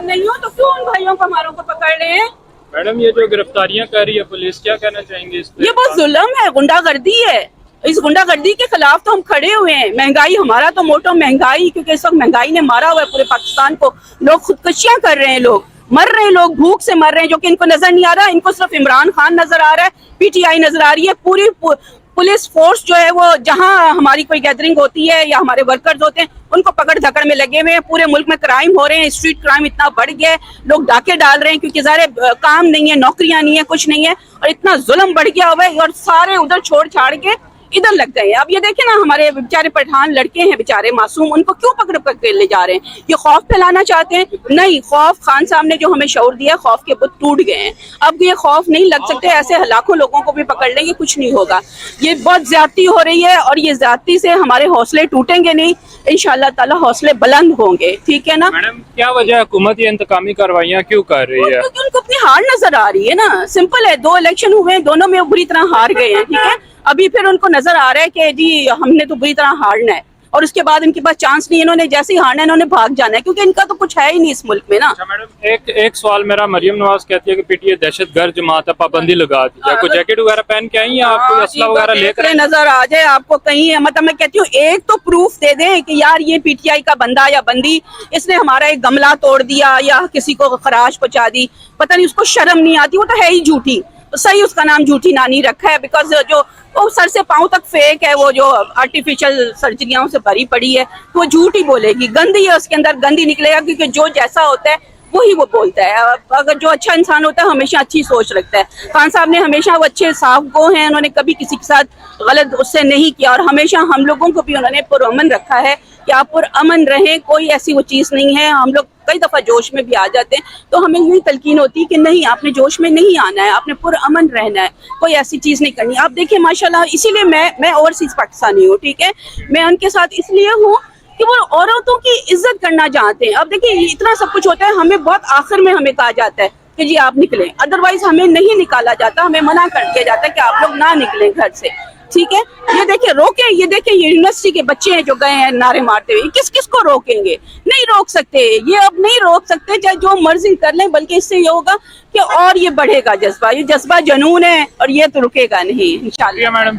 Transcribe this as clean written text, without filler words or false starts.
नहीं हो तो क्यों उन भाइयों को हमारों को पकड़ रहे हैं? मैडम ये जो गिरफ्तारियां कर रही है पुलिस, क्या कहना चाहेंगे इस पे? ये बहुत जुल्म है, गुंडागर्दी है। इस गुंडागर्दी के खिलाफ तो हम खड़े हुए हैं। महंगाई, हमारा तो मोटो महंगाई, क्योंकि इस वक्त महंगाई ने मारा हुआ है पूरे पाकिस्तान को। लोग खुदकुशियां कर रहे हैं, लोग मर रहे हैं, लोग भूख से मर रहे हैं, जो कि इनको नजर नहीं आ रहा। इनको सिर्फ इमरान खान नजर आ रहा है, पीटीआई नजर आ रही है। पूरी पुलिस फोर्स जो है वो जहां हमारी कोई गैदरिंग होती है या हमारे वर्कर्स होते हैं, उनको पकड़ धकड़ में लगे हुए हैं। पूरे मुल्क में क्राइम हो रहे हैं, स्ट्रीट क्राइम इतना बढ़ गया है, लोग डाके डाल रहे हैं क्योंकि ज़ाहिर काम नहीं है, नौकरियां नहीं है, कुछ नहीं है, और इतना जुल्म बढ़ गया हुआ है, और सारे उधर छोड़ छाड़ के इधर लग गए। अब ये देखें ना, हमारे बेचारे पठान लड़के हैं, बेचारे मासूम, उनको क्यों पकड़ पकड़ ले जा रहे हैं? ये खौफ फैलाना चाहते हैं? नहीं, खौफ, खान साहब ने जो हमें शऊर दिया, खौफ के बुत टूट गए हैं। अब ये खौफ नहीं लग सकते, ऐसे लाखों लोगों को भी पकड़ लेंगे, कुछ नहीं होगा। ये बहुत ज्यादती हो रही है, और ये ज्यादती से हमारे हौसले टूटेंगे नहीं, इंशाअल्लाह ताला हौसले बुलंद होंगे। ठीक है ना मैडम, क्या वजह हुकूमत ये इंतकामी कार्रवाइयां क्यों कर रही है? क्योंकि उनको अपनी हार नजर आ रही है ना, सिंपल है। 2 इलेक्शन हुए हैं, दोनों में वो बुरी तरह हार गए हैं। ठीक है, अभी फिर उनको नजर आ रहा है कि जी हमने तो बुरी तरह हारना है, और उसके बाद इनके पास चांस नहीं है। इन्होंने जैसे ही हारना है, इन्होंने भाग जाना है, क्योंकि इनका तो कुछ है ही नहीं इस मुल्क में ना। अच्छा मैडम, एक सवाल मेरा, मरियम नवाज कहती है कि पीटीए दहशतगर्द जमात है, पाबंदी लगा दी जाए। कोई जैकेट वगैरह पहन के आई या आपको असला वगैरह लेकर नजर आ जाए आपको कहीं? मतलब मैं कहती हूँ, एक तो प्रूफ दे दें कि यार ये पीटीआई का बंदा या बंदी, इसने हमारा एक गमला तोड़ दिया या किसी को खराश पहुंचा दी, पता नहीं उसको शर्म नहीं आती। वो तो है ही झूठी, सही उसका नाम झूठी नानी रखा है, बिकॉज जो वो सर से पांव तक फेक है, वो जो आर्टिफिशियल सर्जरियों से भरी पड़ी है, तो वो झूठ ही बोलेगी, गंदी है उसके अंदर, गंदी निकलेगा, क्योंकि जो जैसा होता है वही वो बोलता है। अगर जो अच्छा इंसान होता है हमेशा अच्छी सोच रखता है। खान साहब ने हमेशा वो अच्छे साफ गो हैं, उन्होंने कभी किसी के साथ गलत उससे नहीं किया, और हमेशा हम लोगों को भी उन्होंने पुरअमन रखा है कि आप पुरअमन रहें, कोई ऐसी वो चीज़ नहीं है। हम लोग कई दफ़ा जोश में भी आ जाते हैं, तो हमें यही तलकीन होती है कि नहीं, आपने जोश में नहीं आना है, आपने पुरअमन रहना है, कोई ऐसी चीज़ नहीं करनी। आप देखिए माशाल्लाह, इसीलिए मैं ओवरसीज़ पाकिस्तानी हूँ। ठीक है, मैं उनके साथ इसलिए हूँ कि वो औरतों की इज्जत करना चाहते हैं। अब देखिए इतना सब कुछ होता है, हमें बहुत आखिर में हमें कहा जाता है कि जी आप निकलें, अदरवाइज हमें नहीं निकाला जाता, हमें मना कर दिया जाता है कि आप लोग ना निकलें घर से। ठीक है, ये देखिए रोके, ये देखिए ये यूनिवर्सिटी के बच्चे हैं जो गए हैं नारे मारते हुए, किस किस को रोकेंगे? नहीं रोक सकते, ये अब नहीं रोक सकते, चाहे जो मर्जी कर लें, बल्कि इससे ये होगा कि और ये बढ़ेगा जज्बा, ये जज्बा जुनून है, और ये तो रुकेगा नहीं इंशाल्लाह। मैडम।